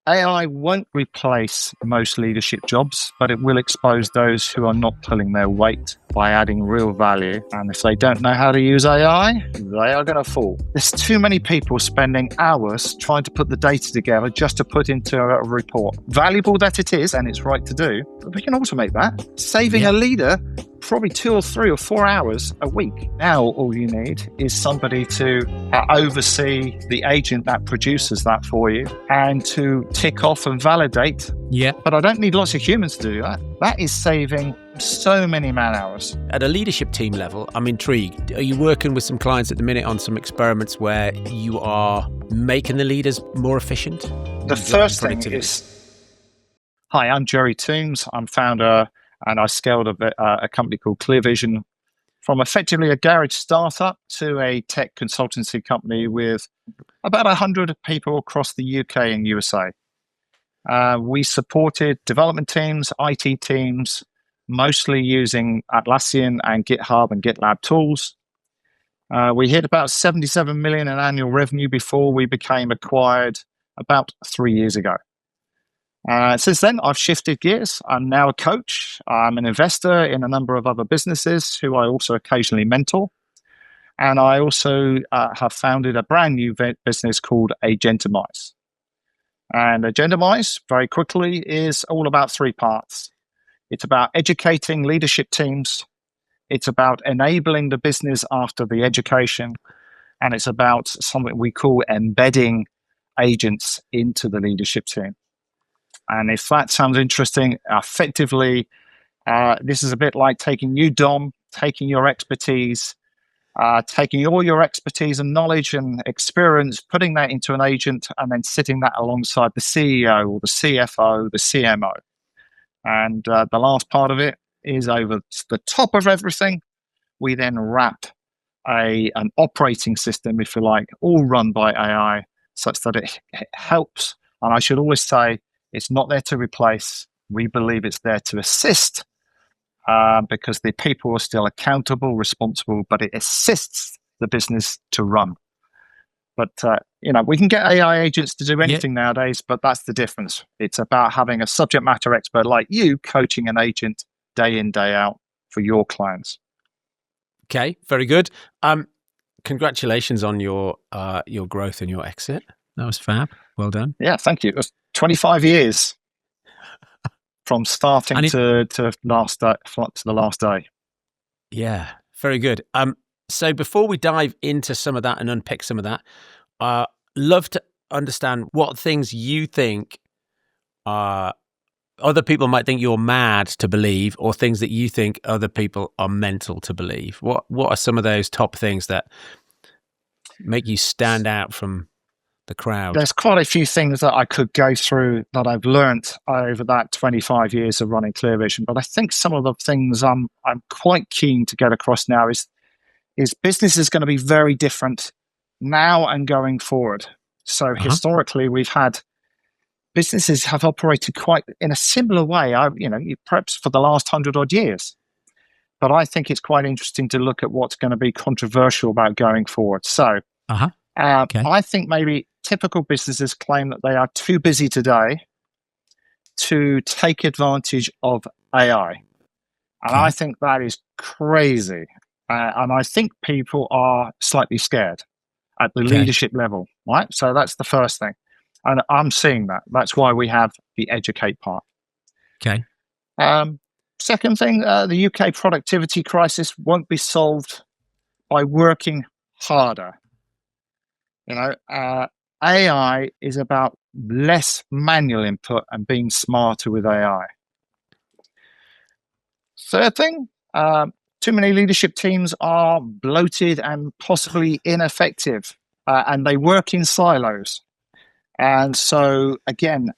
AI won't replace most leadership jobs, but it will expose those who are not pulling their weight by adding real value. And if they don't know how to use AI, they are going to fall. There's too many people spending hours trying to put the data together just to put into a report. Valuable that it is, and it's right to do, but we can automate that. Saving a leader probably 2 or 3 or 4 hours a week. Now, all you need is somebody to oversee the agent that produces that for you and to tick off and validate. Yeah. But I don't need lots of humans to do that. That is saving so many man hours. At a leadership team level, I'm intrigued. Are you working with some clients at the minute on some experiments where you are making the leaders more efficient? The first thing is, hi, I'm Gerry Tombs. I'm founder and I scaled a company called ClearVision from effectively a garage startup to a tech consultancy company with about 100 people across the UK and USA. We supported development teams, IT teams, mostly using Atlassian and GitHub and GitLab tools. We hit about 77 million in annual revenue before we became acquired about 3 years ago. Since then, I've shifted gears. I'm now a coach. I'm an investor in a number of other businesses who I also occasionally mentor. And I also have founded a brand new business called Agentimize. And Agentimize, very quickly, is all about 3 parts. It's about educating leadership teams. It's about enabling the business after the education. And it's about something we call embedding agents into the leadership team. And if that sounds interesting, effectively, this is a bit like taking you, Dom, taking your expertise, taking all your expertise and knowledge and experience, putting that into an agent, and then sitting that alongside the CEO or the CFO, the CMO. And the last part of it is over the top of everything. We then wrap an operating system, if you like, all run by AI, such that it helps. And I should always say, it's not there to replace. We believe it's there to assist because the people are still accountable, responsible, but it assists the business to run. But, we can get AI agents to do anything nowadays, but that's the difference. It's about having a subject matter expert like you coaching an agent day in, day out for your clients. Okay, very good. Congratulations on your growth and your exit. That was fab. Well done. Yeah, thank you. It was 25 years from starting to the last day. Yeah, very good. So before we dive into some of that and unpick some of that, love to understand what things you think other people might think you're mad to believe, or things that you think other people are mental to believe. What are some of those top things that make you stand out from the crowd? There's quite a few things that I could go through that I've learnt over that 25 years of running ClearVision, but I think some of the things I'm quite keen to get across now is business is going to be very different now and going forward. So historically, we've had businesses have operated quite in a similar way, perhaps for the last 100 odd years. But I think it's quite interesting to look at what's going to be controversial about going forward. So I think maybe typical businesses claim that they are too busy today to take advantage of AI. And I think that is crazy. And I think people are slightly scared at the leadership level, right? So that's the first thing. And I'm seeing that. That's why we have the educate part. Okay. Second thing, the UK productivity crisis won't be solved by working harder. AI is about less manual input and being smarter with AI. Third thing, too many leadership teams are bloated and possibly ineffective, and they work in silos. And so, again,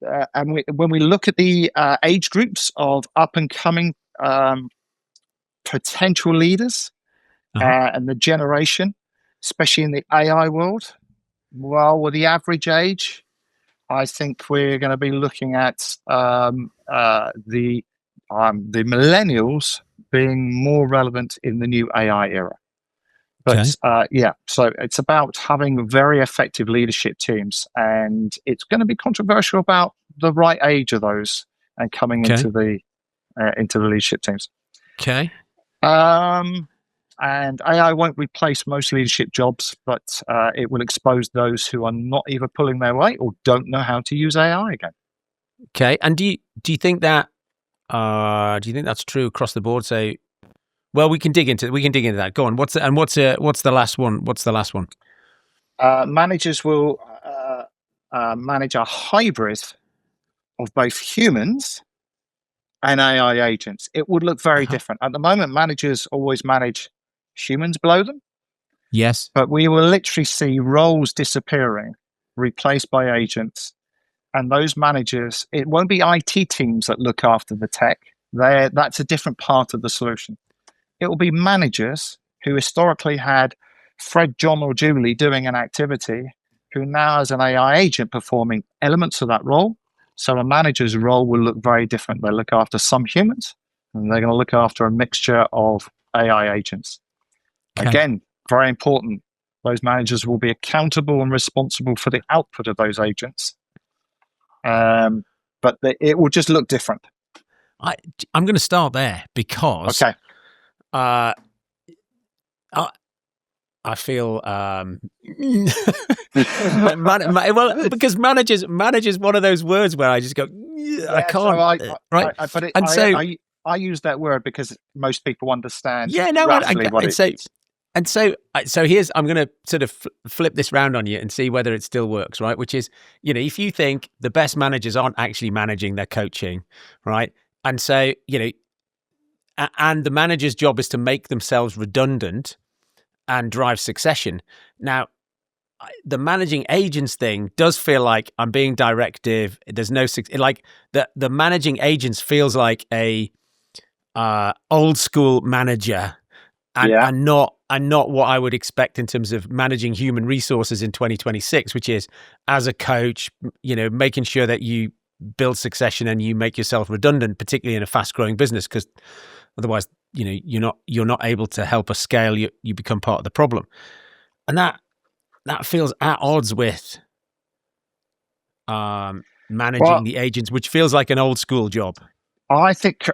when we look at the age groups of up-and-coming potential leaders and the generation, especially in the AI world, well, with the average age, I think we're going to be looking at the millennials being more relevant in the new AI era. But so it's about having very effective leadership teams, and it's going to be controversial about the right age of those and coming into the leadership teams. Okay. And AI won't replace most leadership jobs, but it will expose those who are not either pulling their weight or don't know how to use AI again. Okay. And do you think that that's true across the board? So, well, we can dig into that. Go on. What's the last one? What's the last one? Managers will manage a hybrid of both humans and AI agents. It would look very different. At the moment, managers always manage humans below them. Yes. But we will literally see roles disappearing, replaced by agents. And those managers, it won't be IT teams that look after the tech. That's a different part of the solution. It will be managers who historically had Fred, John, or Julie doing an activity, who now has an AI agent performing elements of that role. So a manager's role will look very different. They look after some humans, and they're going to look after a mixture of AI agents. Okay. Again, very important. Those managers will be accountable and responsible for the output of those agents. But it will just look different. I'm going to start there because I feel because managers one of those words where I just go I can't right. I use that word because most people understand. Yeah, no, what it is. And so here's, I'm going to sort of flip this round on you and see whether it still works, right? Which is, if you think the best managers aren't actually managing, they're coaching, right? And so, and the manager's job is to make themselves redundant and drive succession. Now, the managing agents thing does feel like I'm being directive. There's no, like the managing agents feels like a old school manager and not what I would expect in terms of managing human resources in 2026, which is as a coach, making sure that you build succession and you make yourself redundant, particularly in a fast growing business, because otherwise, you're not able to help us scale. You become part of the problem. And that feels at odds with managing the agents, which feels like an old school job. I think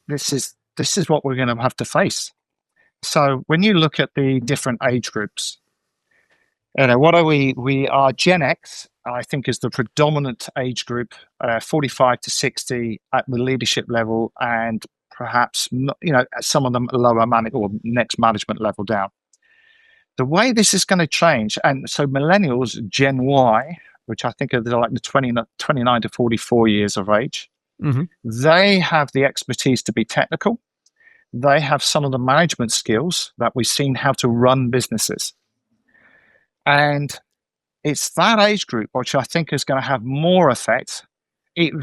this is what we're going to have to face. So when you look at the different age groups, what are we? We are Gen X, I think, is the predominant age group, 45 to 60 at the leadership level, and perhaps, some of them lower or next management level down. The way this is going to change, and so millennials, Gen Y, which I think are like the 29 to 44 years of age, they have the expertise to be technical. They have some of the management skills that we've seen how to run businesses. And it's that age group which I think is going to have more effect.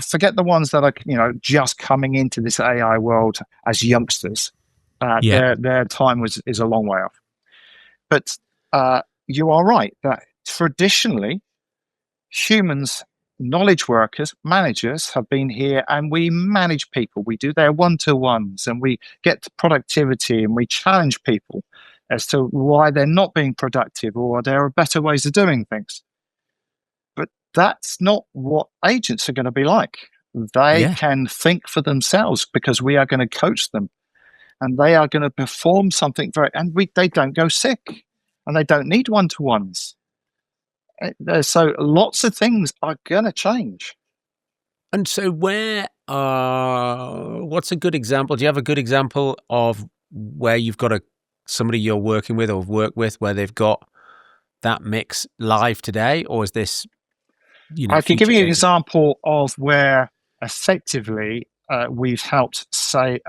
Forget the ones that are, just coming into this AI world as youngsters. Their time is a long way off. But you are right that traditionally humans, knowledge workers, managers have been here, and we manage people. We do their one-to-ones, and we get productivity, and we challenge people as to why they're not being productive, or there are better ways of doing things. But that's not what agents are going to be like. They can think for themselves because we are going to coach them, and they are going to perform something they don't go sick, and they don't need one-to-ones. So lots of things are going to change. And so what's a good example? Do you have a good example of where you've got somebody you're working with or work with where they've got that mix live today? Or is this, I can give you an example of where effectively we've helped a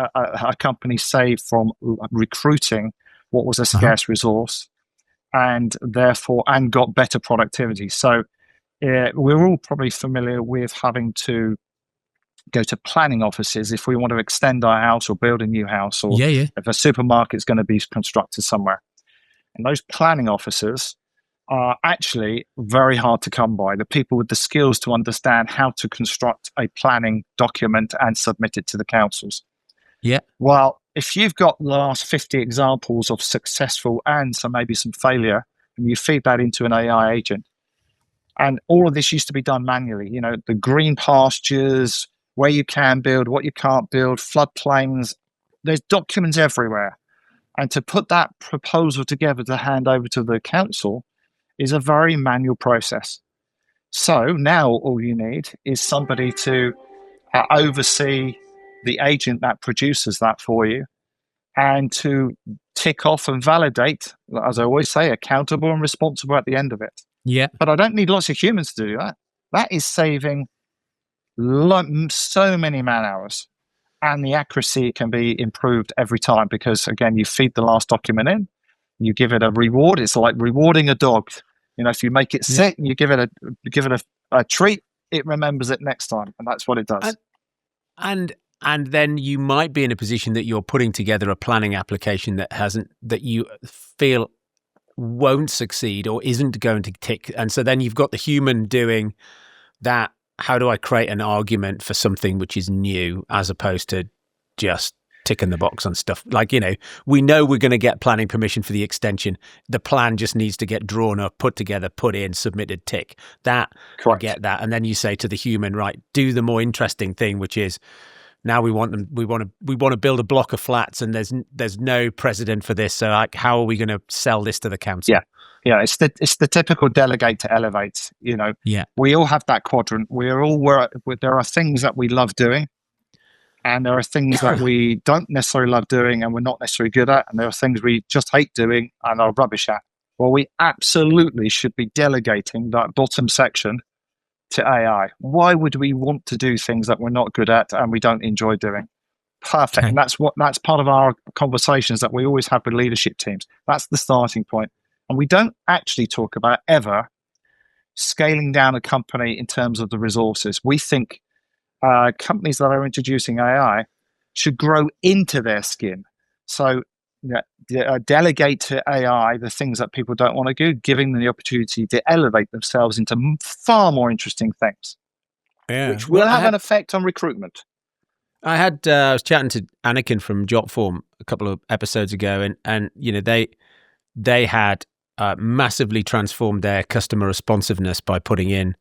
company save from recruiting what was a scarce resource, and got better productivity. So we're all probably familiar with having to go to planning offices if we want to extend our house or build a new house, or if a supermarket is going to be constructed somewhere. And those planning officers are actually very hard to come by. The people with the skills to understand how to construct a planning document and submit it to the councils. Yeah. Well, if you've got the last 50 examples of successful and maybe some failure, and you feed that into an AI agent, and all of this used to be done manually, the green pastures, where you can build, what you can't build, floodplains, there's documents everywhere. And to put that proposal together to hand over to the council is a very manual process. So now all you need is somebody to oversee the agent that produces that for you, and to tick off and validate, as I always say, accountable and responsible at the end of it. Yeah. But I don't need lots of humans to do that. That is saving so many man hours. And the accuracy can be improved every time because, again, you feed the last document in, you give it a reward. It's like rewarding a dog. If you make it sit and you give it a treat, it remembers it next time, and that's what it does. And then you might be in a position that you're putting together a planning application that you feel won't succeed or isn't going to tick, and so then you've got the human doing that. How do I create an argument for something which is new, as opposed to just ticking the box on stuff? Like, we know we're going to get planning permission for the extension. The plan just needs to get drawn up, put together, put in, submitted, tick. That, correct. I get that. And then you say to the human, right, do the more interesting thing, which is now we want to build a block of flats, and there's no precedent for this. So how are we going to sell this to the council? Yeah, it's the typical delegate to elevate. We all have that quadrant. There are things that we love doing, and there are things that we don't necessarily love doing, and we're not necessarily good at, and there are things we just hate doing and are rubbish at. Well, we absolutely should be delegating that bottom section to AI. Why would we want to do things that we're not good at and we don't enjoy doing? Perfect. Okay. And that's part of our conversations that we always have with leadership teams. That's the starting point. And we don't actually talk about ever scaling down a company in terms of the resources. We think companies that are introducing AI should grow into their skin. So delegate to AI the things that people don't want to do, giving them the opportunity to elevate themselves into far more interesting things, which will have an effect on recruitment. I was chatting to Anakin from Jotform a couple of episodes ago, and they had massively transformed their customer responsiveness by putting in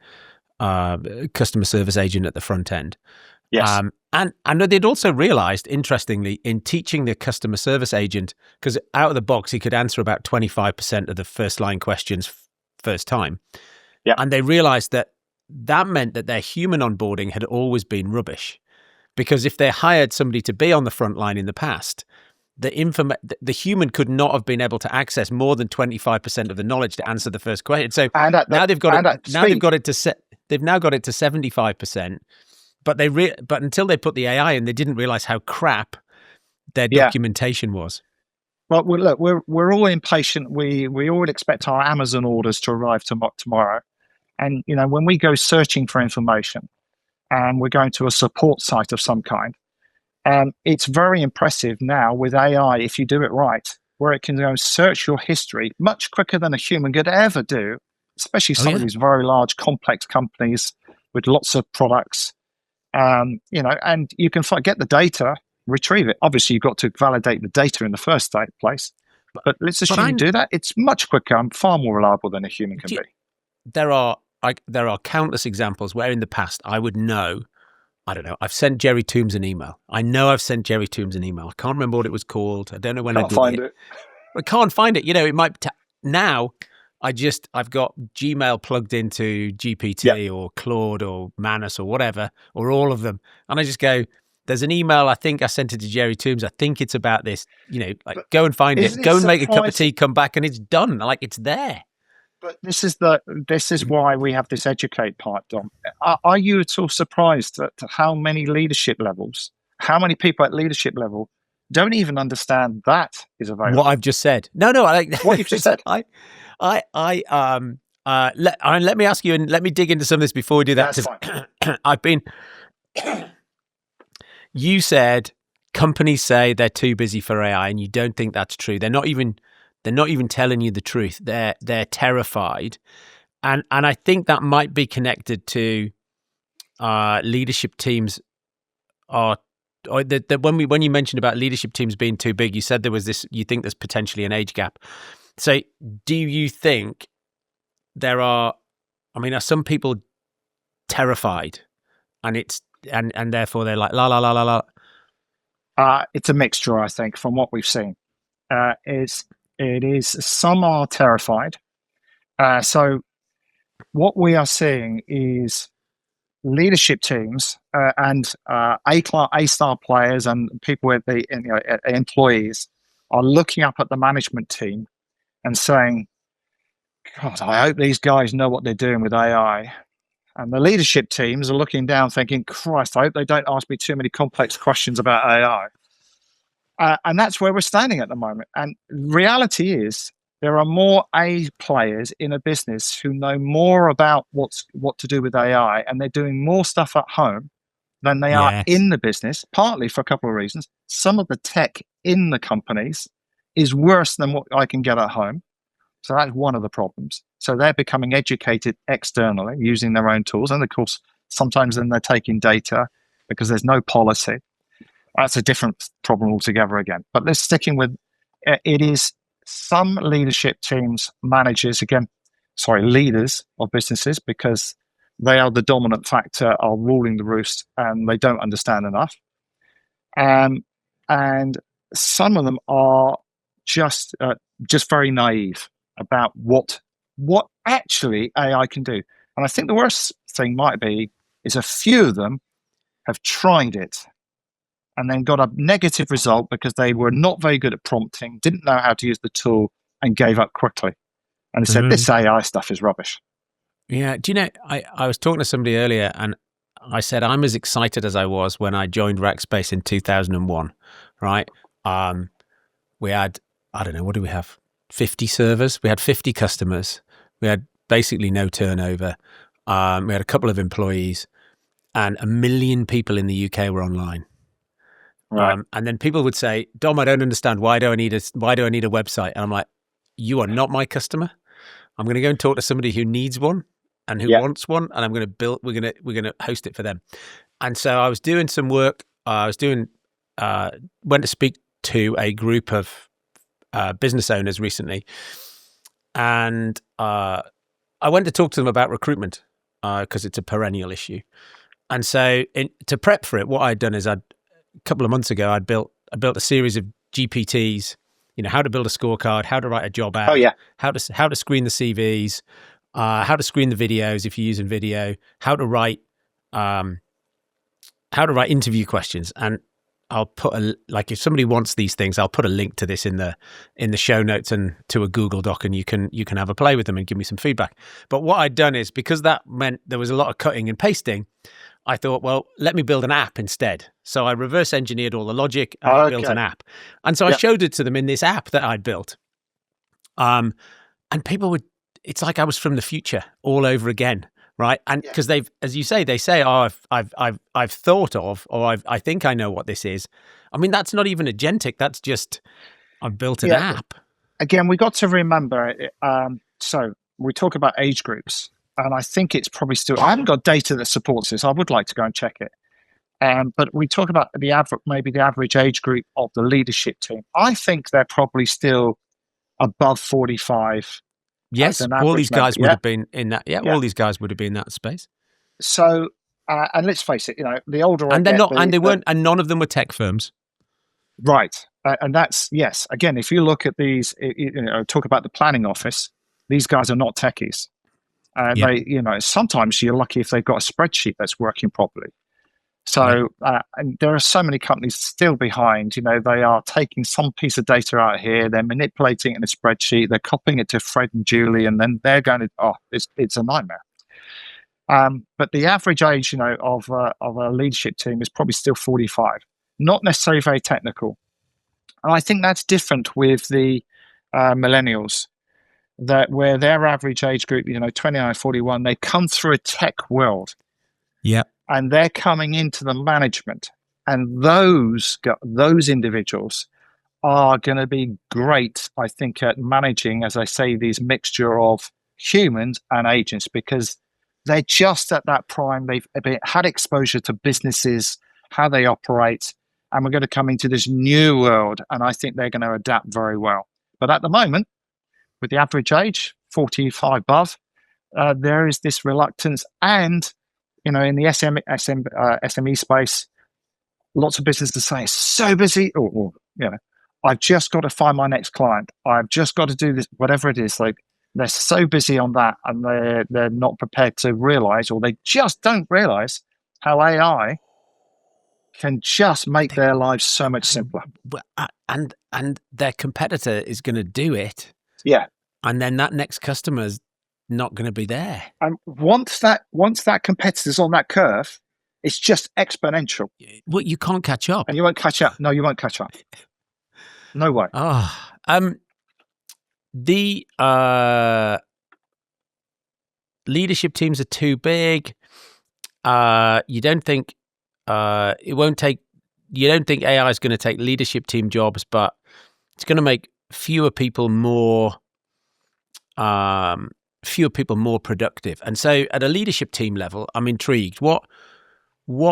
customer service agent at the front end. Yes. And they'd also realized, interestingly, in teaching the customer service agent, because out of the box, he could answer about 25% of the first line questions first time. Yeah. And they realized that meant that their human onboarding had always been rubbish, because if they hired somebody to be on the front line in the past, the human could not have been able to access more than 25% of the knowledge to answer the first question. So now they've got it to 75%. But but until they put the AI in, they didn't realize how crap their documentation was. Well, look, we're all impatient. We all expect our Amazon orders to arrive tomorrow. And when we go searching for information, and we're going to a support site of some kind, it's very impressive now with AI, if you do it right, where it can go search your history much quicker than a human could ever do, especially some of these very large, complex companies with lots of products. And you can get the data, retrieve it. Obviously, you've got to validate the data in the first place. But let's assume you do that. It's much quicker and far more reliable than a human can be. There are countless examples where in the past I would know, I don't know, I've sent Gerry Tombs an email. I know I've sent Gerry Tombs an email. I can't remember what it was called. I don't know when I did it. I can't find it. It might now I've got Gmail plugged into GPT or Claude or Manus or whatever, or all of them. And I just go, there's an email. I think I sent it to Gerry Tombs. I think it's about this, go and find it. Go and make a cup of tea, come back, and it's done. Like, it's there. But this is why we have this educate part, Dom. Are you at all surprised at how many people at leadership level don't even understand that is available? What I've just said. No, what you've just said. Let me ask you, and let me dig into some of this before we do that. That's fine. You said companies say they're too busy for AI, and you don't think that's true. They're not even telling you the truth. They're terrified, and I think that might be connected to leadership teams are when you mentioned about leadership teams being too big, you said there was this. You think there's potentially an age gap. So, do you think there are? I mean, are some people terrified, and therefore they're like la la la la la? It's a mixture, I think, from what we've seen. It is some are terrified. So what we are seeing is leadership teams and A-star players and people with the employees are looking up at the management team and saying, God, I hope these guys know what they're doing with AI. And the leadership teams are looking down thinking, Christ, I hope they don't ask me too many complex questions about AI. And that's where we're standing at the moment. And reality is there are more A players in a business who know more about what to do with AI, and they're doing more stuff at home than they are in the business, partly for a couple of reasons. Some of the tech in the companies is worse than what I can get at home. So that's one of the problems. So they're becoming educated externally using their own tools. And of course, sometimes then they're taking data because there's no policy. That's a different problem altogether again. But let's sticking with it is some leadership teams, managers, leaders of businesses, because they are the dominant factor, are ruling the roost and they don't understand enough. And some of them are just very naive about what actually AI can do. And I think the worst thing might be is a few of them have tried it and then got a negative result because they were not very good at prompting, didn't know how to use the tool, and gave up quickly. And they said, this AI stuff is rubbish. Yeah. Do you know, I was talking to somebody earlier and I said, I'm as excited as I was when I joined Rackspace in 2001, right? We had, I don't know, what do we have? 50 servers. We had 50 customers. We had basically no turnover. We had a couple of employees and 1 million people in the UK were online. Right. And then people would say, Dom, I don't understand. Why do I need a website? And I'm like, you are not my customer. I'm going to go and talk to somebody who needs one and who wants one. And I'm going to build, we're going to host it for them. And so I was doing some work. Went to speak to a group of business owners recently. And I went to talk to them about recruitment because it's a perennial issue. And so to prep for it, what I'd done is a couple of months ago, I built a series of GPTs, how to build a scorecard, how to write a job ad, how to screen the CVs, how to screen the videos if you're using video, how to write interview questions. And I'll put if somebody wants these things, I'll put a link to this in the show notes and to a Google Doc, and you can have a play with them and give me some feedback. But what I'd done is, because that meant there was a lot of cutting and pasting, I thought, well, let me build an app instead. So I reverse engineered all the logic and built an app. And so I showed it to them in this app that I'd built. And people it's like I was from the future all over again, right? And because they've, as you say, they say, oh, I've thought of, or I think I know what this is. I mean, that's not even agentic. That's just, I've built an app. Again, we got to remember, so we talk about age groups. And I think it's probably still, I haven't got data that supports this. I would like to go and check it. But we talk about the average age group of the leadership team. I think they're probably still above 45. Yes, all these guys would have been in that. Yeah, all these guys would have been in that space. So, and let's face it, the older and they're not, and they weren't, and none of them were tech firms. Right, and that's again, if you look at these, talk about the planning office, these guys are not techies. They, sometimes you're lucky if they've got a spreadsheet that's working properly. So, and there are so many companies still behind. They are taking some piece of data out here, they're manipulating it in a spreadsheet, they're copying it to Fred and Julie, and then they're going to, it's a nightmare. But the average age, of a leadership team is probably still 45, not necessarily very technical. And I think that's different with the millennials. Where their average age group, 29, 41, they come through a tech world. Yeah. And they're coming into the management. And those individuals are going to be great, I think, at managing, as I say, these mixture of humans and agents, because they're just at that prime. They've had exposure to businesses, how they operate. and we're going to come into this new world, and I think they're going to adapt very well. But at the moment, with the average age, 45 above, there is this reluctance, and in the SME space, lots of businesses say it's so busy, or I've just got to find my next client. I've just got to do this, whatever it is. Like, they're so busy on that, and they're not prepared to realize, or they just don't realize how AI can just make their lives so much simpler. And their competitor is going to do it. Yeah. And then that next customer's not going to be there. And once that competitor's on that curve, it's just exponential. Well, you can't catch up. And you won't catch up. No, you won't catch up. No way. The leadership teams are too big. You don't think AI is going to take leadership team jobs, but it's going to make fewer people more productive. And so at a leadership team level, I'm intrigued. What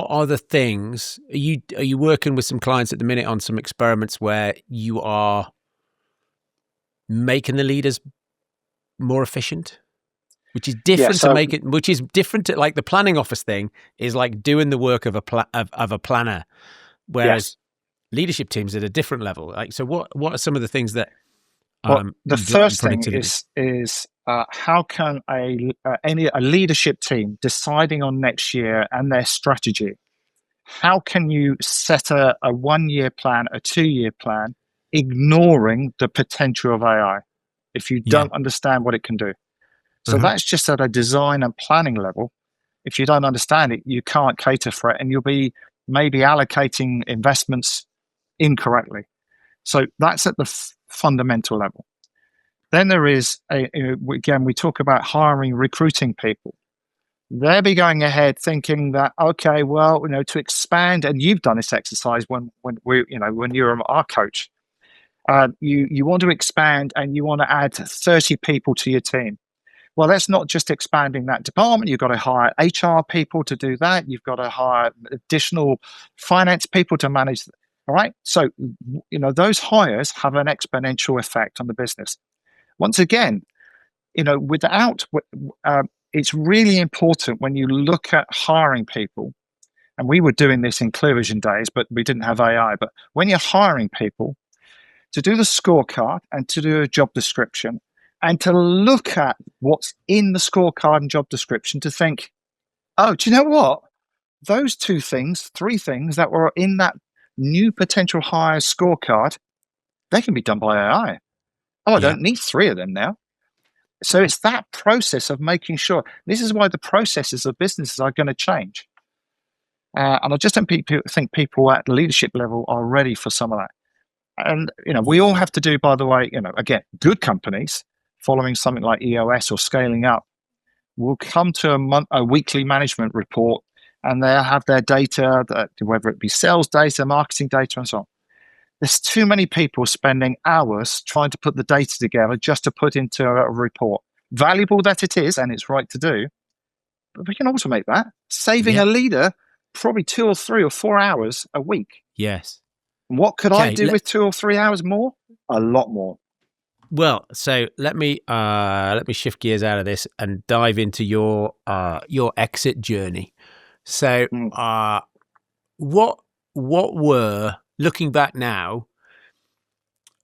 are the things? Are you working with some clients at the minute on some experiments where you are making the leaders more efficient? Which is different to like the planning office thing is like doing the work of a planner, whereas leadership teams at a different level. Like, so what are some of the things that? The first thing is how can a leadership team deciding on next year and their strategy? How can you set a 1-year plan, a 2-year plan, ignoring the potential of AI if you don't understand what it can do? So that's just at a design and planning level. If you don't understand it, you can't cater for it, and you'll be maybe allocating investments incorrectly. So that's at the fundamental level. Then there is, again, we talk about hiring, recruiting people. They'll be going ahead thinking that, okay, well, to expand, and you've done this exercise when you're our coach, you want to expand and you want to add 30 people to your team. Well, that's not just expanding that department. You've got to hire HR people to do that. You've got to hire additional finance people to manage. All right. So, those hires have an exponential effect on the business. Once again, it's really important when you look at hiring people, and we were doing this in ClearVision days, but we didn't have AI. But when you're hiring people, to do the scorecard and to do a job description, and to look at what's in the scorecard and job description, to think, oh, do you know what? Those 3 things that were in that new potential hire scorecard, they can be done by AI. I don't need 3 of them now. So it's that process of making sure. This is why the processes of businesses are going to change. And I just don't think people at the leadership level are ready for some of that. And, we all have to do, by the way, again, good companies following something like EOS or scaling up will come to a weekly management report, and they'll have their data, whether it be sales data, marketing data, and so on. There's too many people spending hours trying to put the data together just to put into a report. Valuable that it is, and it's right to do, but we can automate that, saving a leader probably 2 or 3 or 4 hours a week. Yes. What could I do with 2 or 3 hours more? A lot more. Well, so let me shift gears out of this and dive into your exit journey. So, what were, looking back now,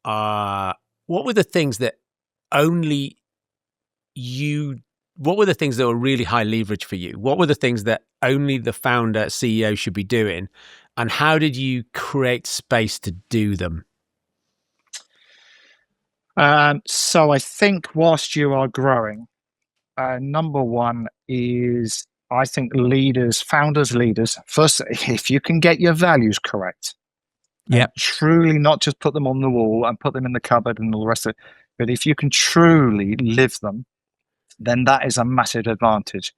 what were the things that only you? What were the things that were really high leverage for you? What were the things that only the founder, CEO should be doing, and how did you create space to do them? So I think whilst you are growing, number one is, I think leaders, first, if you can get your values correct, truly not just put them on the wall and put them in the cupboard and all the rest of it, but if you can truly live them, then that is a massive advantage.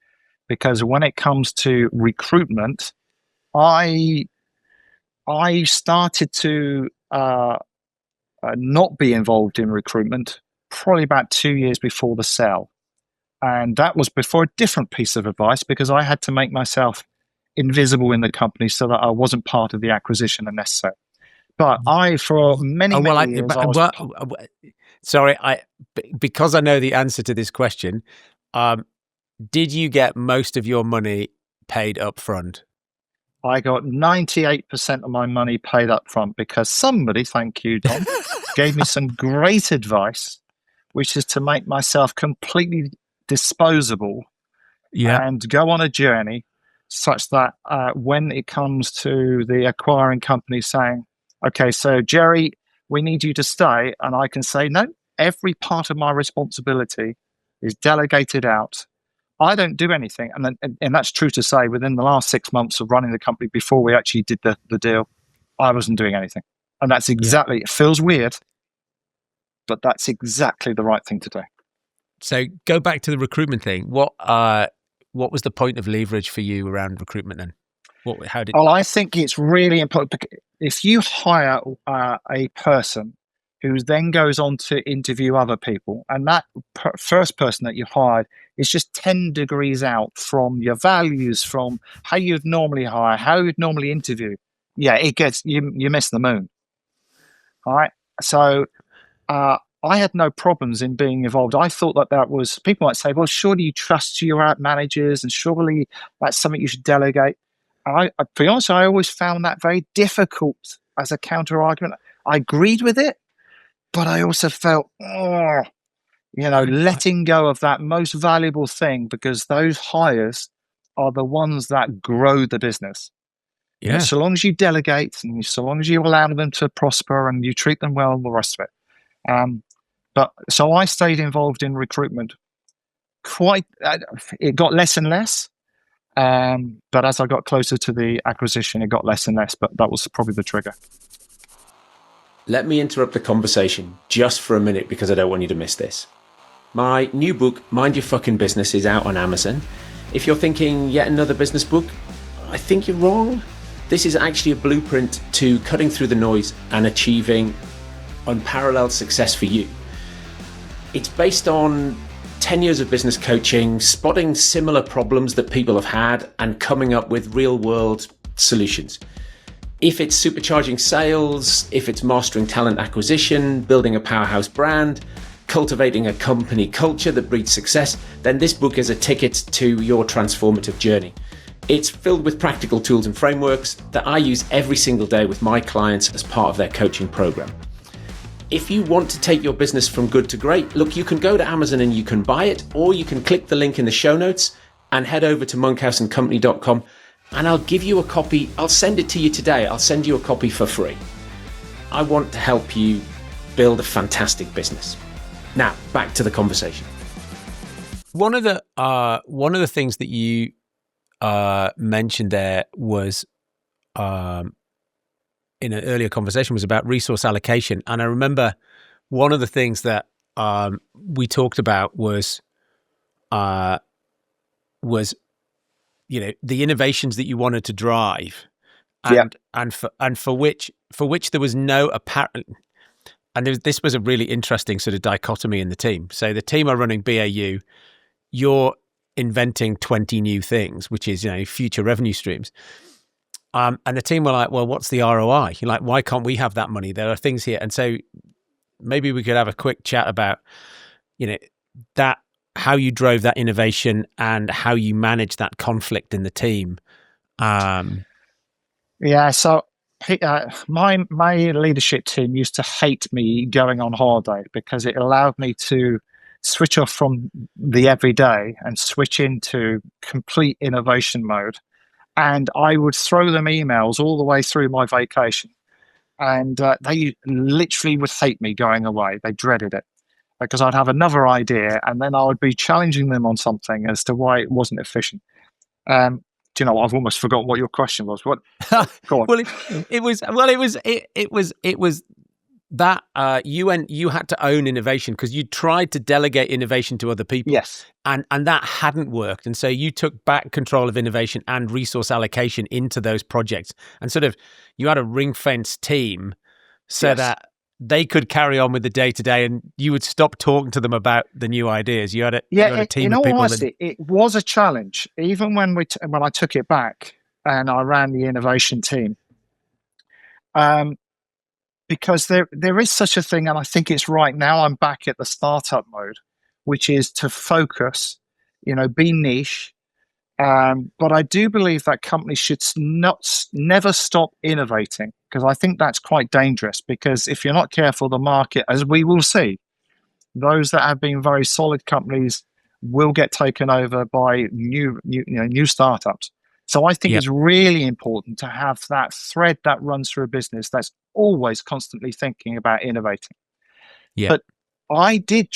Because when it comes to recruitment, I started to not be involved in recruitment probably about 2 years before the sale. And that was before a different piece of advice, because I had to make myself invisible in the company so that I wasn't part of the acquisition unnecessary. But I, for many years, sorry, because I know the answer to this question, did you get most of your money paid up front? I got 98% of my money paid up front because somebody, thank you, Don, gave me some great advice, which is to make myself completely disposable and go on a journey such that when it comes to the acquiring company saying, okay, so Gerry, we need you to stay, and I can say, no, every part of my responsibility is delegated out. I don't do anything. And that's true to say, within the last 6 months of running the company before we actually did the deal, I wasn't doing anything. And that's exactly, it feels weird, but that's exactly the right thing to do. So go back to the recruitment thing. What was the point of leverage for you around recruitment then? Well, I think it's really important. If you hire a person who then goes on to interview other people, and that first person that you hired is just 10 degrees out from your values, from how you'd normally hire, how you'd normally interview, it gets, you miss the moon. All right. So I had no problems in being involved. I thought that was, people might say, well, surely you trust your managers and surely that's something you should delegate. To be honest, I always found that very difficult as a counter argument. I agreed with it, but I also felt, letting go of that most valuable thing, because those hires are the ones that grow the business. Yeah. So long as you delegate and so long as you allow them to prosper and you treat them well and the rest of it. So I stayed involved in recruitment it got less and less. But as I got closer to the acquisition, it got less and less, but that was probably the trigger. Let me interrupt the conversation just for a minute because I don't want you to miss this. My new book, Mind Your Fucking Business, is out on Amazon. If you're thinking yet another business book, I think you're wrong. This is actually a blueprint to cutting through the noise and achieving unparalleled success for you. It's based on 10 years of business coaching, spotting similar problems that people have had and coming up with real world solutions. If it's supercharging sales, if it's mastering talent acquisition, building a powerhouse brand, cultivating a company culture that breeds success, then this book is a ticket to your transformative journey. It's filled with practical tools and frameworks that I use every single day with my clients as part of their coaching program. If you want to take your business from good to great, look, you can go to Amazon and you can buy it, or you can click the link in the show notes and head over to monkhouseandcompany.com and I'll give you a copy. I'll send it to you today. I'll send you a copy for free. I want to help you build a fantastic business. Now, back to the conversation. One of the things that you mentioned there was in an earlier conversation was about resource allocation. And I remember one of the things that we talked about was the innovations that you wanted to drive, and for which there was no apparent. And this was a really interesting sort of dichotomy in the team. So the team are running BAU, you're inventing 20 new things, which is future revenue streams. And the team were like, well, what's the ROI? You're like, why can't we have that money? There are things here. And so maybe we could have a quick chat about, that, how you drove that innovation and how you manage that conflict in the team. So my leadership team used to hate me going on holiday because it allowed me to switch off from the everyday and switch into complete innovation mode. And I would throw them emails all the way through my vacation. And they literally would hate me going away. They dreaded it because I'd have another idea and then I would be challenging them on something as to why it wasn't efficient. Do you know what? I've almost forgotten what your question was. What? Go on. Well, it was that you had to own innovation because you tried to delegate innovation to other people. Yes. And that hadn't worked. And so you took back control of innovation and resource allocation into those projects. And sort of you had a ring-fenced team so that they could carry on with the day-to-day and you would stop talking to them about the new ideas. You had a team of people. In all honesty, it was a challenge. Even when I took it back, and I ran the innovation team. Because there is such a thing, and I think it's right now. I'm back at the startup mode, which is to focus, be niche. But I do believe that companies should never stop innovating, because I think that's quite dangerous. Because if you're not careful, the market, as we will see, those that have been very solid companies will get taken over by new startups. So I think it's really important to have that thread that runs through a business that's always constantly thinking about innovating. Yeah. But it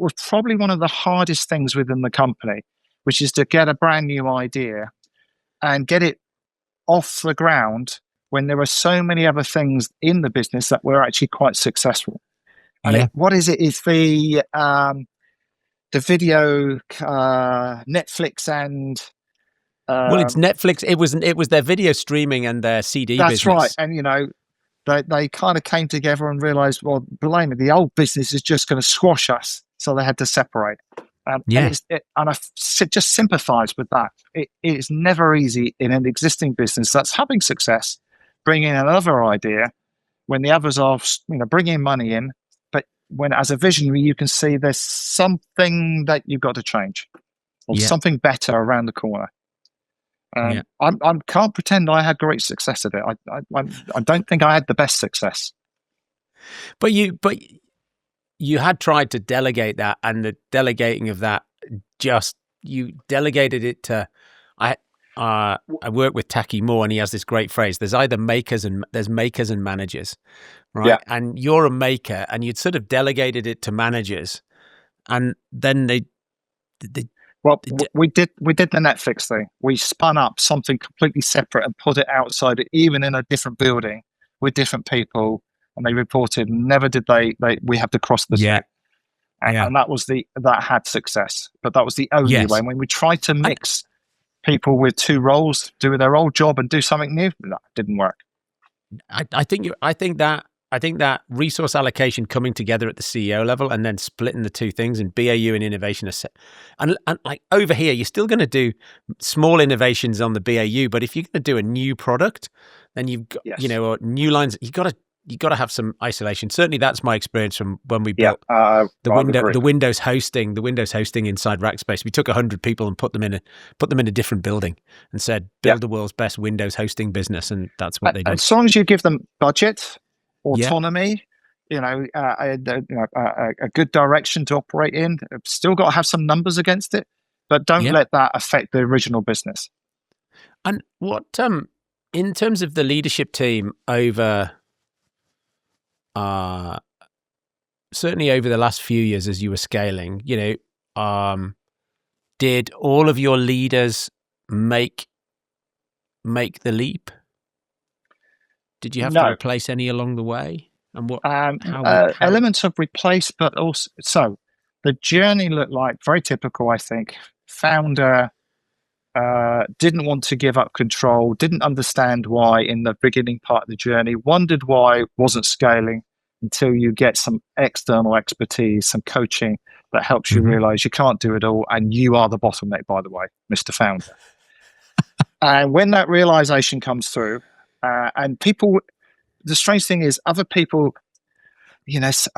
was probably one of the hardest things within the company, which is to get a brand new idea and get it off the ground when there are so many other things in the business that were actually quite successful. And what is it? It's the video, Netflix and well, it's Netflix. It was their video streaming and their CD that's business. Right. And they kind of came together and realized, well, blimey, the old business is just going to squash us, so they had to separate. And I just sympathize with that. It is never easy in an existing business that's having success, bringing another idea when the others are, bringing money in. But when, as a visionary, you can see there's something that you've got to change, or something better around the corner. I can't pretend I had great success at it. I don't think I had the best success. But you had tried to delegate that, and the delegating of that, you delegated it to. I work with Taki Moore, and he has this great phrase: "There's either makers and managers, right?" Yeah. And you're a maker, and you'd sort of delegated it to managers, and then we did the Netflix thing. We spun up something completely separate and put it outside, even in a different building with different people. And they reported, never did we have to cross the street. And that had success, but that was the only way. When we tried to mix people with two roles, do their old job and do something new, that didn't work. I think that resource allocation coming together at the CEO level and then splitting the two things, and BAU and innovation and like over here, you're still going to do small innovations on the BAU, but if you're going to do a new product, then you've got, or new lines, you got to have some isolation. Certainly that's my experience from when we built the Windows hosting inside Rackspace. We took 100 people and put them in a different building and said, build the world's best Windows hosting business. And that's what they did. As long as you give them budget, autonomy, a good direction to operate in, still got to have some numbers against it, but don't let that affect the original business. And what, in terms of the leadership team over, certainly over the last few years as you were scaling, did all of your leaders make the leap? Did you have to replace any along the way? And what elements of replace, but also so the journey looked like very typical. I think founder didn't want to give up control, didn't understand why in the beginning part of the journey, wondered why it wasn't scaling until you get some external expertise, some coaching that helps you realize you can't do it all, and you are the bottleneck, by the way, Mr. Founder. And when that realization comes through, and people, the strange thing is other people, this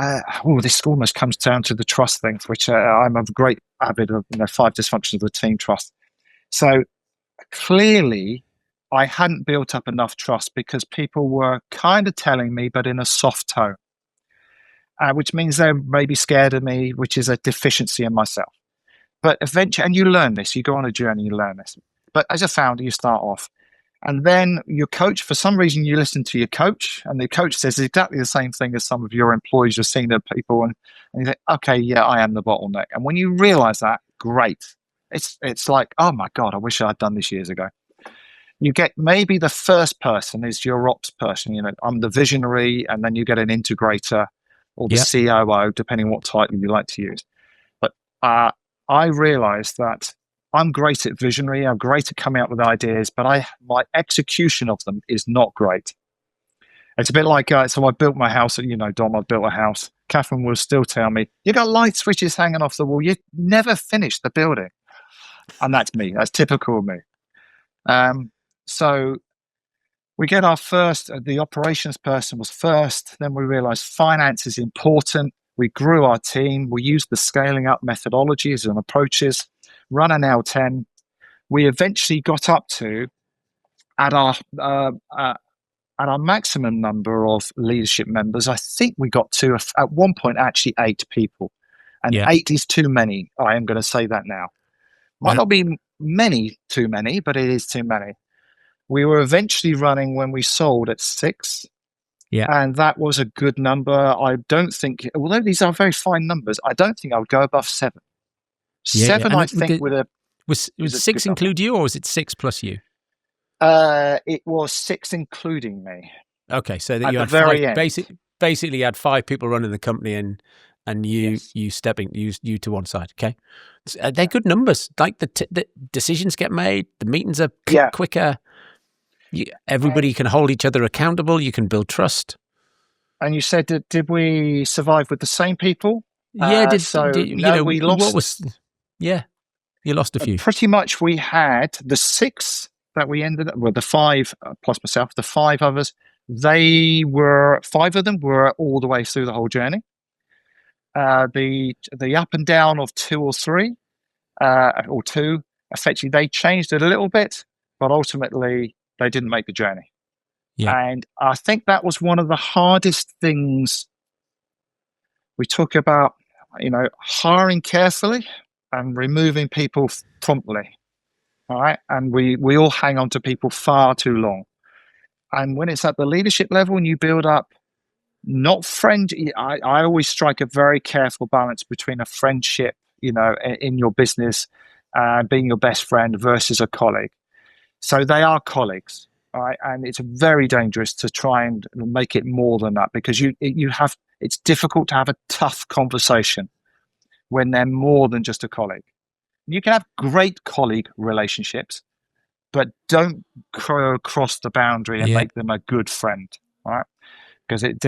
almost comes down to the trust thing, which I'm a great avid of, 5 dysfunctions of the team trust. So clearly I hadn't built up enough trust because people were kind of telling me, but in a soft tone, which means they're maybe scared of me, which is a deficiency in myself. But eventually, and you learn this, you go on a journey, you learn this. But as a founder, you start off. And then your coach, for some reason, you listen to your coach, and the coach says exactly the same thing as some of your employees, your senior people. And you think, okay, yeah, I am the bottleneck. And when you realize that, great. It's like, oh my God, I wish I had done this years ago. You get maybe the first person is your ops person. I'm the visionary, and then you get an integrator or the COO, depending on what title you like to use. But I realized that I'm great at visionary. I'm great at coming up with ideas, but my execution of them is not great. It's a bit like, so I built my house, Dom, I built a house. Catherine will still tell me, you got light switches hanging off the wall. You never finished the building. And that's me. That's typical of me. So we get our first, the operations person was first. Then we realized finance is important. We grew our team. We used the scaling up methodologies and approaches, run an L10. We eventually got up to, at our maximum number of leadership members, I think we got to, at one point, actually 8 people. And 8 is too many. I am going to say that now. Might not be too many, but it is too many. We were eventually running, when we sold, at 6. Yeah. And that was a good number. I don't think, although these are very fine numbers, I don't think I would go above 7. 7, I think, was 6 include you, or was it 6 plus you? It was 6 including me. Okay, so that you had five, basically you had 5 people running the company, and you stepping you to one side. Okay, they're good numbers. Like the decisions get made, the meetings are quicker. Everybody can hold each other accountable. You can build trust. And you said, did we survive with the same people? Yeah, we lost. You lost a few. Pretty much, we had the 6 that we ended up with, the 5 plus myself, the 5 others. 5 of them were all the way through the whole journey. The up and down of 2 or 3, or 2, effectively they changed it a little bit, but ultimately they didn't make the journey. Yeah. And I think that was one of the hardest things. We talk about, hiring carefully and removing people promptly. All right. And we all hang on to people far too long. And when it's at the leadership level and you build up, not friend, I always strike a very careful balance between a friendship, in your business, being your best friend versus a colleague. So they are colleagues, right? And it's very dangerous to try and make it more than that, because it's difficult to have a tough conversation when they're more than just a colleague. You can have great colleague relationships, but don't cross the boundary and make them a good friend, right? Because it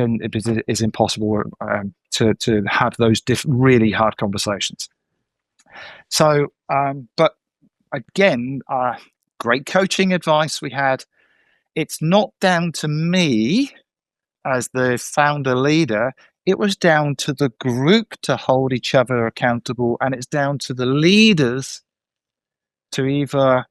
is impossible to have those really hard conversations. So, but again, great coaching advice we had. It's not down to me as the founder leader. It was down to the group to hold each other accountable, and it's down to the leaders to either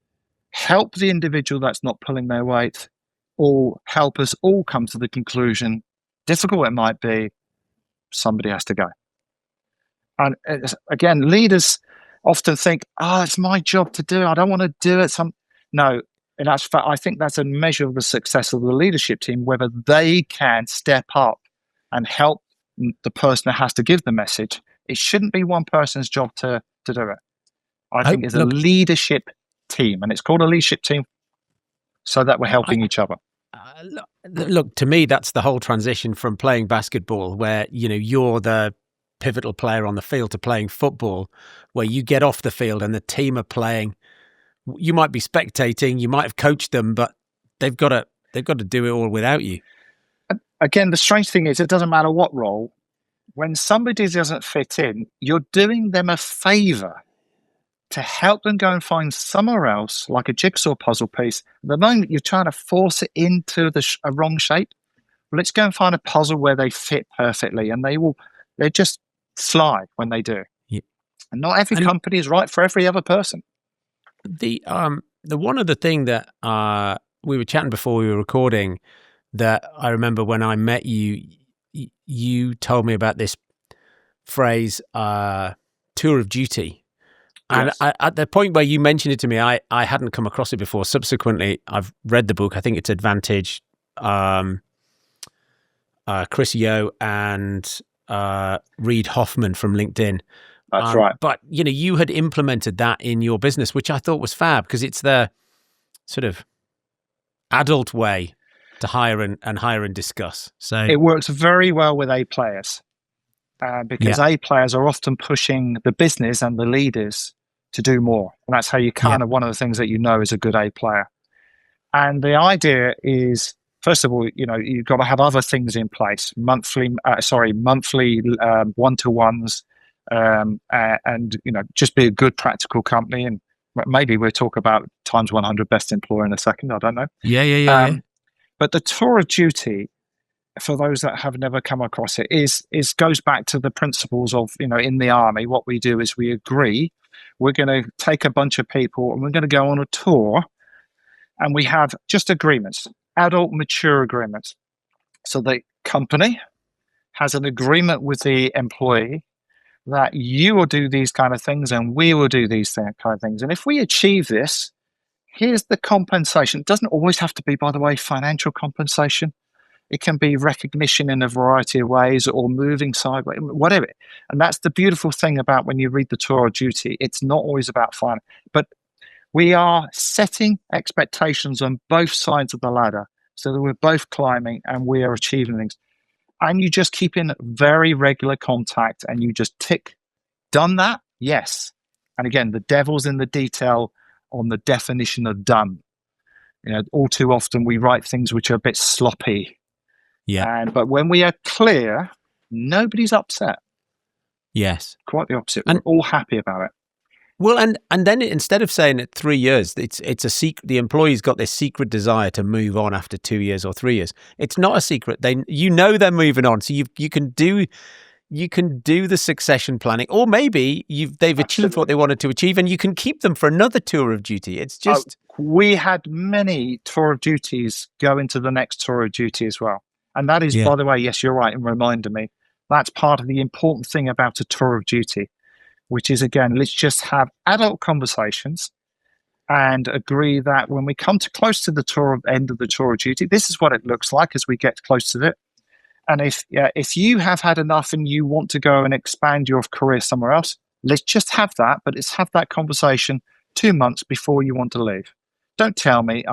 help the individual that's not pulling their weight, or help us all come to the conclusion, difficult it might be, somebody has to go. And again, leaders often think, it's my job to do. I don't want to do it. No, in actual fact, I think that's a measure of the success of the leadership team, whether they can step up and help the person that has to give the message. It shouldn't be one person's job to do it. I think it's a leadership team, and it's called a leadership team so that we're helping each other. Look, to me, that's the whole transition from playing basketball, where you're the pivotal player on the field, to playing football, where you get off the field and the team are playing. You might be spectating, you might have coached them, but they've got to do it all without you. Again, the strange thing is, it doesn't matter what role. When somebody doesn't fit in, you're doing them a favor to help them go and find somewhere else, like a jigsaw puzzle piece. The moment you're trying to force it into a wrong shape, let's go and find a puzzle where they fit perfectly, and they just fly when they do. Yeah. And not every company is right for every other person. The one other thing that we were chatting before we were recording, that I remember when I met you, you told me about this phrase, tour of duty. And yes. At the point where you mentioned it to me, I hadn't come across it before. Subsequently, I've read the book. I think it's Advantage, Chris Yeo and Reid Hoffman from LinkedIn. That's right. But, you had implemented that in your business, which I thought was fab, because it's the sort of adult way to hire and discuss. So it works very well with A players, because A players are often pushing the business and the leaders to do more. And that's how you kind of, one of the things that is a good A player. And the idea is, first of all, you've got to have other things in place, monthly one-to-ones, and just be a good practical company. And maybe we'll talk about times 100 best employer in a second. I don't know. Yeah. But the tour of duty, for those that have never come across it, is goes back to the principles of, in the army. What we do is we agree we're going to take a bunch of people and we're going to go on a tour, and we have just agreements, adult, mature agreements. So the company has an agreement with the employee that you will do these kind of things and we will do these kind of things. And if we achieve this, here's the compensation. It doesn't always have to be, by the way, financial compensation. It can be recognition in a variety of ways, or moving sideways, whatever. And that's the beautiful thing about when you read the tour of duty. It's not always about fun, but we are setting expectations on both sides of the ladder so that we're both climbing and we are achieving things. And you just keep in very regular contact and you just tick, done that? Yes. And again, the devil's in the detail on the definition of done. All too often we write things which are a bit sloppy. Yeah. But when we are clear, nobody's upset. Yes. Quite the opposite. We're all happy about it. Well, and then instead of saying at 3 years, it's a secret. The employee's got this secret desire to move on after 2 years or 3 years. It's not a secret. They're moving on, so you can do the succession planning, or maybe they've achieved what they wanted to achieve, and you can keep them for another tour of duty. It's just we had many tour of duties go into the next tour of duty as well, and that is, by the way, yes, you're right, and reminded me that's part of the important thing about a tour of duty. Which is, again, let's just have adult conversations and agree that when we come to close to the end of the tour of duty, this is what it looks like as we get close to it. And if you have had enough and you want to go and expand your career somewhere else, let's just have that. But let's have that conversation 2 months before you want to leave. Don't tell me.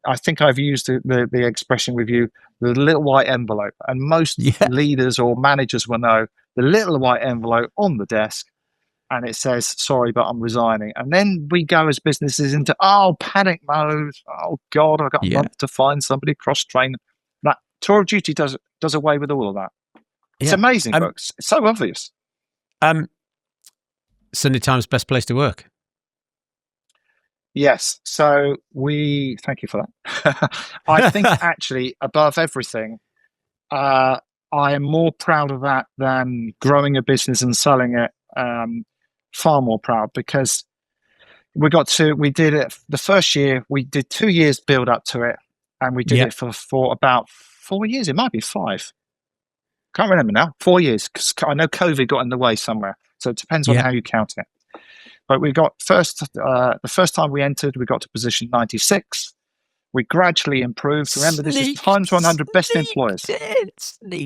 I think I've used the expression with you, the little white envelope. And most leaders or managers will know the little white envelope on the desk. And it says, sorry, but I'm resigning. And then we go as businesses into, panic mode. Oh, God, I've got a month to find somebody cross-train. That tour of duty does away with all of that. It's amazing, folks. It's so obvious. Sunday Times, best place to work. Yes. So thank you for that. I think actually, above everything, I am more proud of that than growing a business and selling it. Far more proud, because we did it the first year. We did 2 years build up to it, and we did it for about 4 years. It might be 5. Can't remember now. 4 years, because I know COVID got in the way somewhere. So it depends on how you count it. But we got the first time we entered, we got to position 96. We gradually improved. Remember, this is times 100 best employers.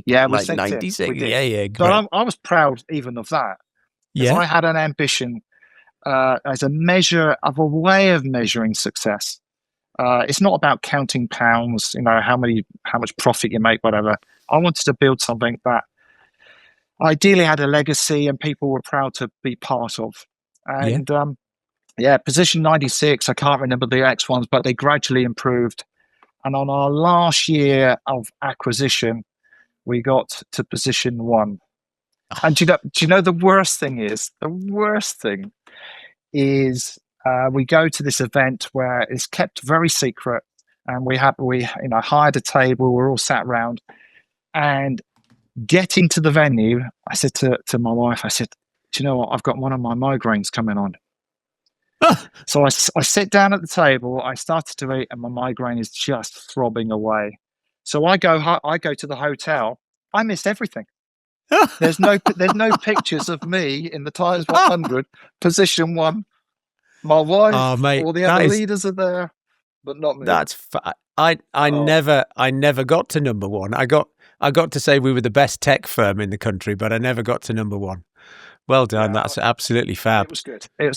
Yeah, like 96. Yeah. Great. So I was proud even of that. Because I had an ambition as a measure of a way of measuring success. It's not about counting pounds, how much profit you make, whatever. I wanted to build something that ideally had a legacy and people were proud to be part of. And position 96, I can't remember the X ones, but they gradually improved. And on our last year of acquisition, we got to position 1. And do you know the worst thing is? The worst thing is we go to this event where it's kept very secret, and we hired a table. We're all sat around, and getting to the venue, I said to my wife, I said, "Do you know what? I've got one of my migraines coming on." So I sit down at the table. I started to eat, and my migraine is just throbbing away. So I go to the hotel. I missed everything. There's no pictures of me in the times 100 position 1. My wife, all the other leaders are there, but not me. I never got to number 1. I got to say we were the best tech firm in the country, but I never got to number 1. Well done. That's absolutely fab. It was good. I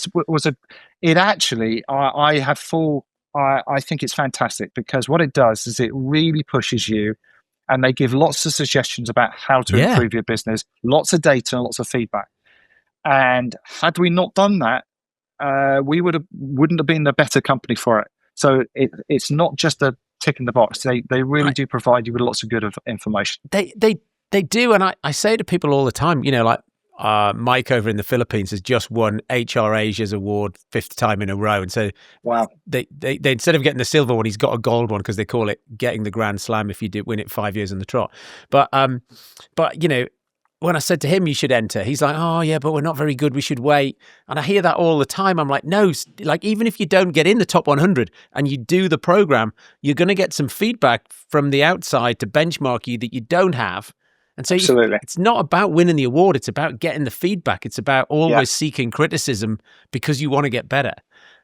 think it's fantastic, because what it does is it really pushes you. And they give lots of suggestions about how to improve your business, lots of data and lots of feedback. And had we not done that, we wouldn't have been a better company for it. So it's not just a tick in the box. They really do provide you with lots of good information. They do. And I say to people all the time, like, Mike over in the Philippines has just won HR Asia's award 5th time in a row, and so wow, they instead of getting the silver one, he's got a gold one because they call it getting the Grand Slam if you do win it 5 years on the trot. But you know, when I said to him you should enter, he's like, oh yeah, but we're not very good, we should wait. And I hear that all the time. I'm like, no, like even if you don't get in the top 100 and you do the program, you're going to get some feedback from the outside to benchmark you that you don't have. And so it's not about winning the award. It's about getting the feedback. It's about always seeking criticism because you want to get better.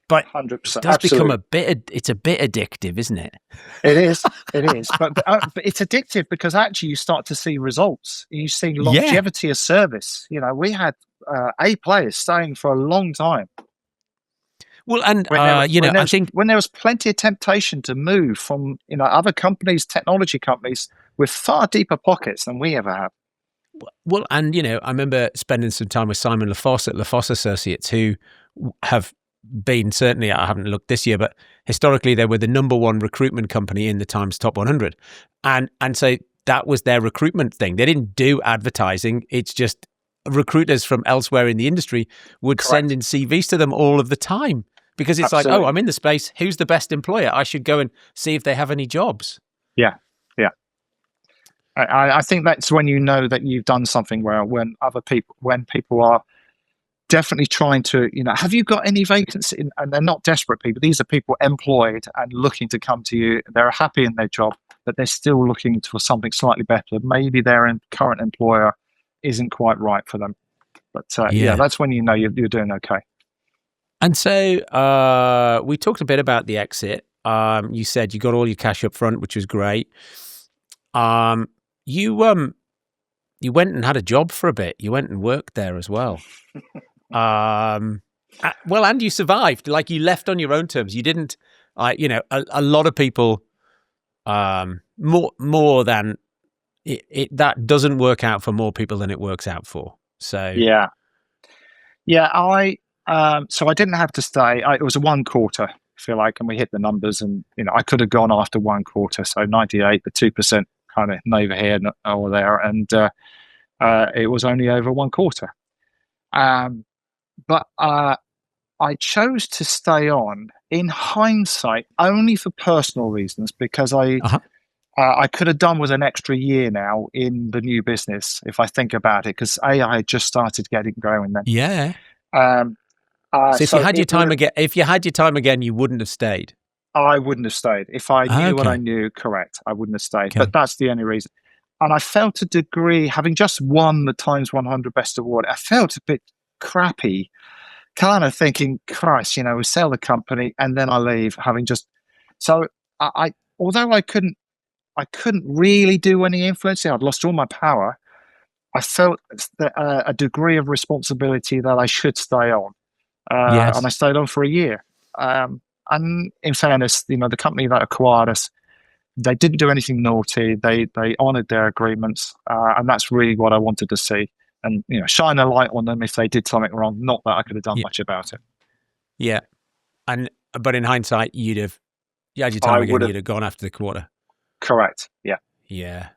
But 100%, it does become it's a bit addictive, isn't it? It is. But it's addictive because actually you start to see results. You see longevity of service. You know, we had A players staying for a long time. Well, and I think when there was plenty of temptation to move from other companies, technology companies, with far deeper pockets than we ever have. Well, and I remember spending some time with Simon LaFosse at LaFosse Associates, who have been, certainly I haven't looked this year, but historically they were the number one recruitment company in the Times Top 100, and so that was their recruitment thing. They didn't do advertising. It's just recruiters from elsewhere in the industry would send in CVs to them all of the time because it's like, oh, I'm in the space. Who's the best employer? I should go and see if they have any jobs. Yeah. I think that's when you know that you've done something well, when people are definitely trying to, have you got any vacancy? And they're not desperate people. These are people employed and looking to come to you. They're happy in their job, but they're still looking for something slightly better. Maybe their current employer isn't quite right for them. But that's when you know you're doing okay. And so we talked a bit about the exit. You said you got all your cash up front, which was great. You went and had a job for a bit. You went and worked there as well. And you survived. Like, you left on your own terms. You didn't. A lot of people, more than it that doesn't work out for more people than it works out for. So so I didn't have to stay. It was a 1 quarter, I feel like, and we hit the numbers, and I could have gone after 1 quarter. So 98, the 2%. Kind of neither here nor there, and it was only over 1 quarter. But I chose to stay on, in hindsight, only for personal reasons, because I could have done with an extra year now in the new business, if I think about it, because I had just started getting going then. Yeah. So if you had your time again, you wouldn't have stayed. I wouldn't have stayed. If I knew what I knew, correct, I wouldn't have stayed. Okay. But that's the only reason. And I felt a degree, having just won the Times 100 Best Award, I felt a bit crappy, kind of thinking, Christ, we sell the company and then I leave, having just... So although I couldn't really do any influence, I'd lost all my power, I felt a degree of responsibility that I should stay on. And I stayed on for a year. And in fairness, the company that acquired us, they didn't do anything naughty. They honoured their agreements, and that's really what I wanted to see. And shine a light on them if they did something wrong. Not that I could have done much about it. Yeah, but in hindsight, you had your time again. You'd have gone after the quarter. Correct. Yeah. Yeah.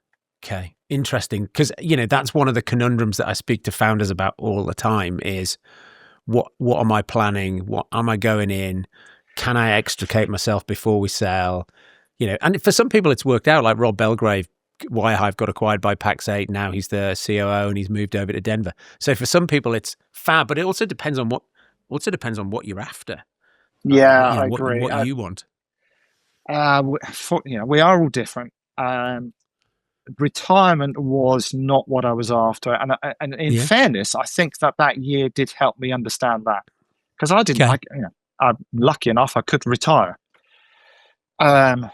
Okay. Interesting, because that's one of the conundrums that I speak to founders about all the time. Is what am I planning? What am I going in? Can I extricate myself before we sell? And for some people it's worked out, like Rob Belgrave, Wirehive got acquired by Pax8. Now he's the COO and he's moved over to Denver. So for some people it's fab, but it also depends on what you're after. Yeah, I agree. What you want. We are all different. Retirement was not what I was after. And in fairness, I think that year did help me understand that. Because I didn't I'm lucky enough I could retire. But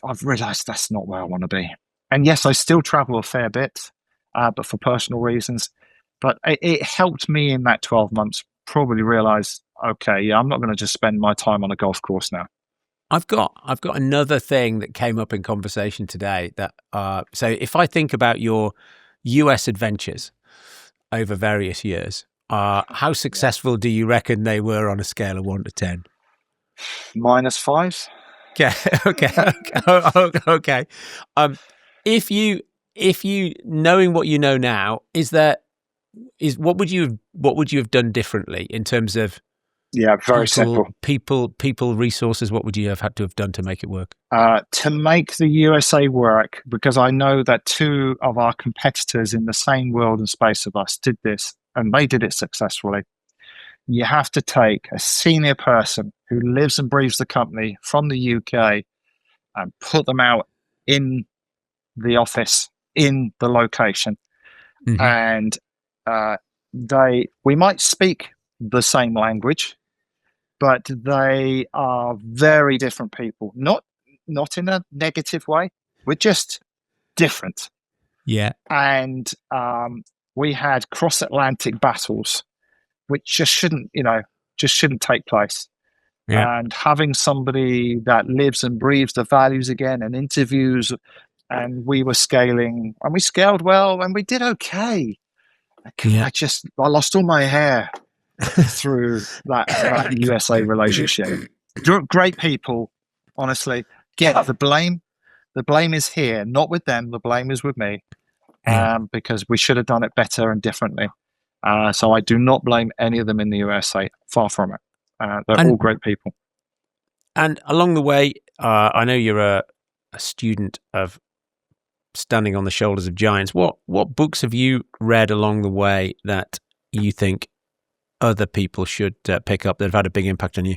I've realised that's not where I want to be. And yes, I still travel a fair bit, but for personal reasons. But it helped me in that 12 months probably realise, okay, I'm not going to just spend my time on a golf course now. I've got another thing that came up in conversation today. That so if I think about your US adventures over various years, how successful do you reckon they were on a scale of 1 to 10? -5. Okay. If you knowing what you know now, is there is what would you have done differently in terms of very simple. People, resources? What would you have had to have done to make it work? To make the USA work, because I know that two of our competitors in the same world and space of us did this, and they did it successfully. You have to take a senior person who lives and breathes the company from the UK and put them out in the office, in the location. And we might speak the same language, but they are very different people. Not in a negative way. We're just different. Yeah. And we had cross-Atlantic battles, which just shouldn't take place. Yeah. And having somebody that lives and breathes the values again and interviews, and we were scaling, and we scaled well, and we did okay. I lost all my hair through that USA relationship. Great people, honestly. Get the blame. The blame is here, not with them. The blame is with me, because we should have done it better and differently. So I do not blame any of them in the USA. Far from it. They're all great people. And along the way, I know you're a student of standing on the shoulders of giants. What books have you read along the way that you think other people should pick up that have had a big impact on you?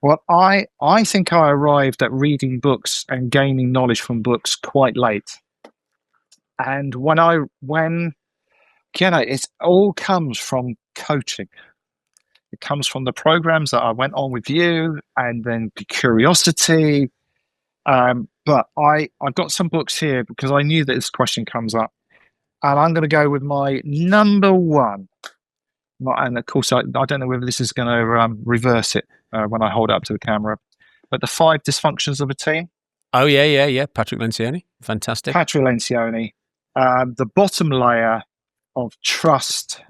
Well, I think I arrived at reading books and gaining knowledge from books quite late. And it all comes from coaching. It comes from the programs that I went on with you, and then the curiosity. But I got some books here because I knew that this question comes up. And I'm going to go with my number one. And of course, I don't know whether this is going to reverse it when I hold it up to the camera. But The 5 Dysfunctions of a Team. Oh, yeah. Patrick Lencioni. Fantastic. Patrick Lencioni. The bottom layer of trust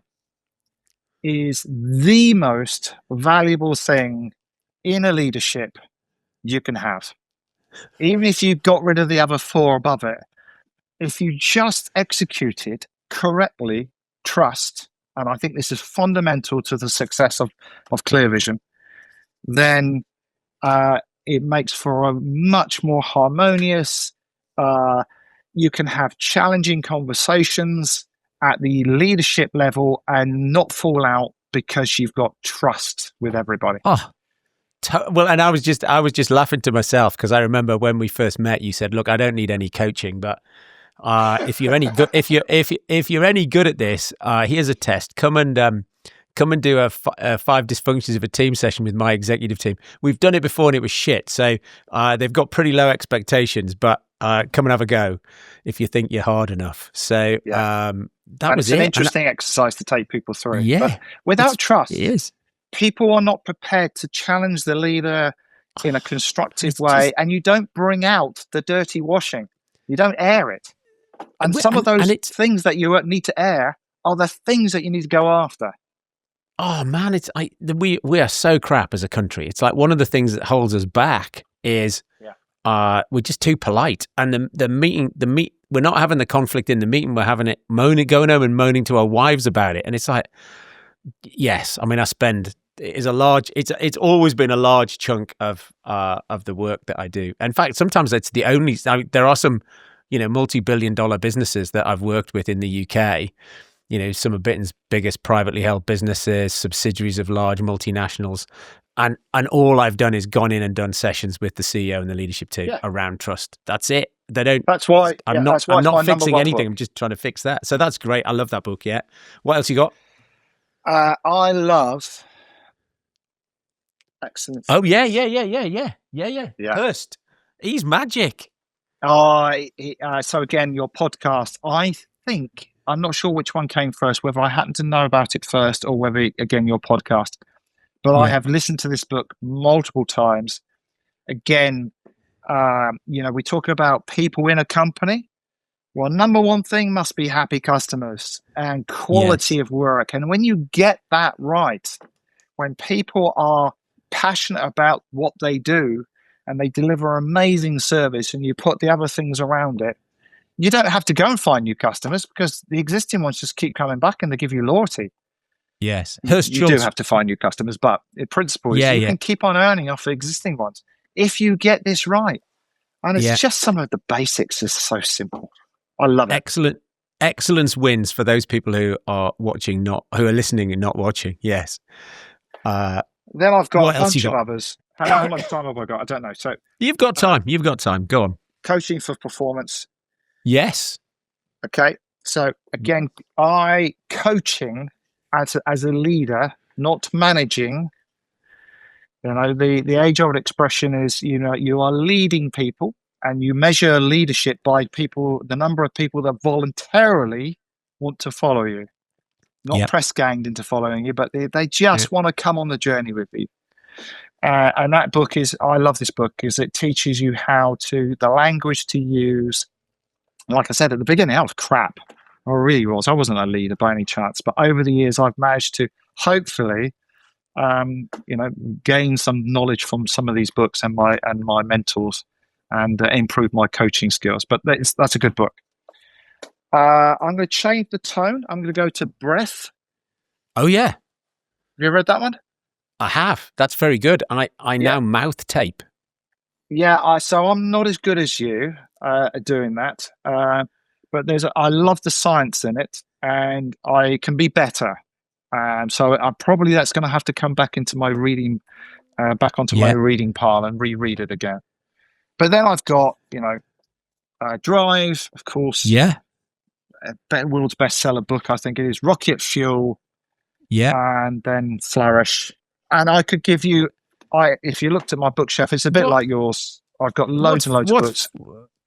is the most valuable thing in a leadership you can have. Even if you got rid of the other 4 above it, if you just executed correctly, trust, and I think this is fundamental to the success of ClearVision, then it makes for a much more harmonious, you can have challenging conversations at the leadership level and not fall out because you've got trust with everybody. Oh, well, and I was just laughing to myself because I remember when we first met, you said, "Look, I don't need any coaching, but if you're any good, if you're any good at this, here's a test. Come and do a 5 Dysfunctions of a Team session with my executive team. We've done it before and it was shit. So they've got pretty low expectations, but come and have a go if you think you're hard enough." So that was an interesting exercise to take people through. Yeah, but without trust, it is. People are not prepared to challenge the leader in a constructive way, and you don't bring out the dirty washing. You don't air it. And some of those things that you need to air are the things that you need to go after. Oh man, we are so crap as a country. It's like one of the things that holds us back is we're just too polite. And the meeting, we're not having the conflict in the meeting. We're having it going home and moaning to our wives about it. And it's like, yes, I mean, it's always been a large chunk of the work that I do. In fact, sometimes it's the only. There are some, multi-billion-dollar businesses that I've worked with in the UK. Some of Britain's biggest privately held businesses, subsidiaries of large multinationals, and all I've done is gone in and done sessions with the CEO and the leadership team around trust. That's it. They don't. That's why I'm not fixing anything. I'm just trying to fix that. So that's great. I love that book. Yeah. What else you got? I love. Excellent. Oh yeah. Hurst. He's magic. So again, your podcast. I think I'm not sure which one came first, whether I happen to know about it first or whether again your podcast. But I have listened to this book multiple times. Again, we talk about people in a company. Well, number one thing must be happy customers and quality of work. And when you get that right, when people are passionate about what they do and they deliver amazing service and you put the other things around it, you don't have to go and find new customers because the existing ones just keep coming back and they give you loyalty. Yes. You do have to find new customers, but in principle, you can keep on earning off the existing ones if you get this right. And it's just some of the basics is so simple. I love it. Excellence wins for those people who are watching, who are listening and not watching. Yes. Then I've got a bunch of others. How much time have I got? I don't know. So you've got time. Go on. Coaching for performance. Yes. Okay. So again, coaching as a leader, not managing. The age-old expression is, you are leading people, and you measure leadership by the number of people that voluntarily want to follow you, not press ganged into following you, but they just want to come on the journey with you. And that book I love this book, because it teaches you the language to use. Like I said at the beginning, I was crap. I really was. I wasn't a leader by any chance, but over the years, I've managed to hopefully, gain some knowledge from some of these books and my mentors, and improve my coaching skills. But that's a good book. I'm going to change the tone. I'm going to go to breath. Oh yeah, have you read that one? I have. That's very good. I now mouth tape. Yeah, so I'm not as good as you at doing that, but I love the science in it, and I can be better. So that's going to have to come back into my reading, my reading pile and reread it again. But then I've got, Drive, of course. Yeah. World's bestseller book, I think it is. Rocket Fuel. Yeah. And then Flourish. And I could give you, if you looked at my bookshelf, it's a bit like yours. I've got loads and loads of books.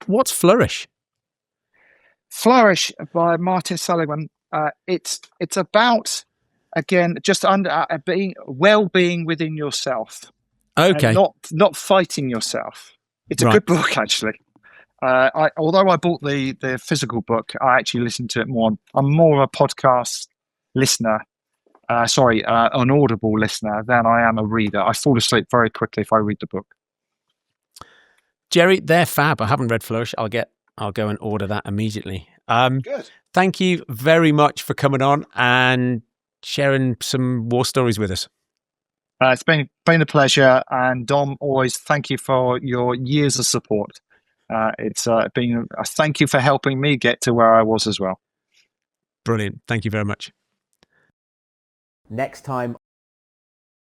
What's Flourish? Flourish by Martin Seligman. It's about, again, just under well-being within yourself. Okay. Not fighting yourself. It's a good book, actually. Although I bought the physical book, I actually listened to it more. I'm more of a podcast listener. An Audible listener than I am a reader. I fall asleep very quickly if I read the book. Gerry, they're fab. I haven't read Flourish. I'll go and order that immediately. Good. Thank you very much for coming on and sharing some war stories with us. It's been a pleasure, and Dom, always thank you for your years of support. It's been a thank you for helping me get to where I was as well. Brilliant. Thank you very much. Next time.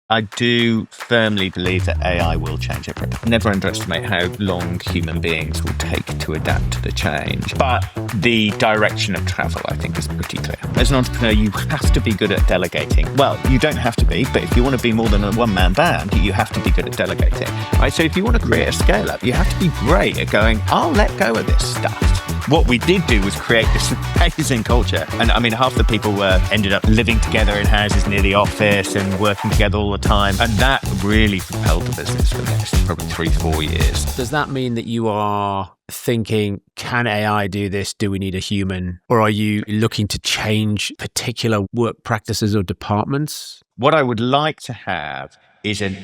I do firmly believe that AI will change everything. Never underestimate how long human beings will take to adapt to the change. But the direction of travel, I think, is pretty clear. As an entrepreneur, you have to be good at delegating. Well, you don't have to be, but if you want to be more than a one-man band, you have to be good at delegating. Right? So if you want to create a scale-up, you have to be great at going, I'll let go of this stuff. What we did do was create this amazing culture. And I mean, half the people ended up living together in houses near the office and working together all the time. And that really propelled the business for the next probably 3-4 years. Does that mean that you are thinking, can AI do this? Do we need a human? Or are you looking to change particular work practices or departments? What I would like to have is an